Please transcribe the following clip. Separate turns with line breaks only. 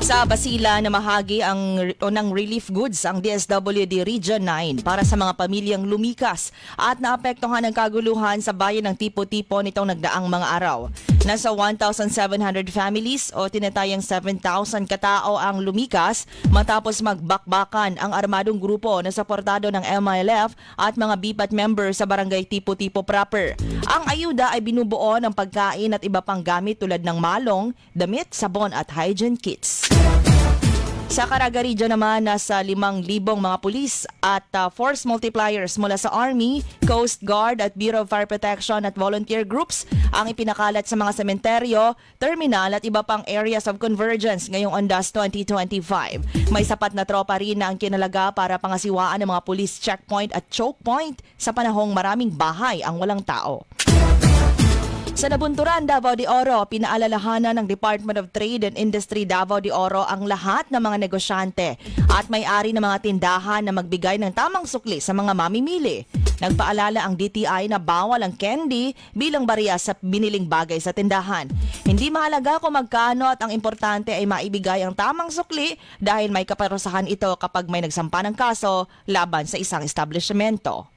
Sa Basila, namahagi ng relief goods ang DSWD Region 9 para sa mga pamilyang lumikas at naapektuhan ng kaguluhan sa bayan ng Tipo-Tipo nitong nagdaang mga araw. Nasa 1,700 families o tinatayang 7,000 katao ang lumikas matapos magbakbakan ang armadong grupo na suportado ng MILF at mga BIPAT members sa barangay Tipo-Tipo proper. Ang ayuda ay binubuo ng pagkain at iba pang gamit tulad ng malong, damit, sabon at hygiene kits. Sa Caraga Region naman, nasa 5,000 mga pulis at force multipliers mula sa Army, Coast Guard at Bureau of Fire Protection at volunteer groups ang ipinakalat sa mga sementeryo, terminal at iba pang areas of convergence ngayong Ondas 2025. May sapat na tropa rin na ang kinalaga para pangasiwaan ng mga police checkpoint at choke point sa panahong maraming bahay ang walang tao. Sa Nabunturan, Davao de Oro, pinaalalahanan ng Department of Trade and Industry Davao de Oro ang lahat ng mga negosyante at may-ari ng mga tindahan na magbigay ng tamang sukli sa mga mamimili. Nagpaalala ang DTI na bawal ang candy bilang barya sa biniling bagay sa tindahan. Hindi mahalaga kung magkano at ang importante ay maibigay ang tamang sukli dahil may kaparusahan ito kapag may nagsampa ng kaso laban sa isang establishmento.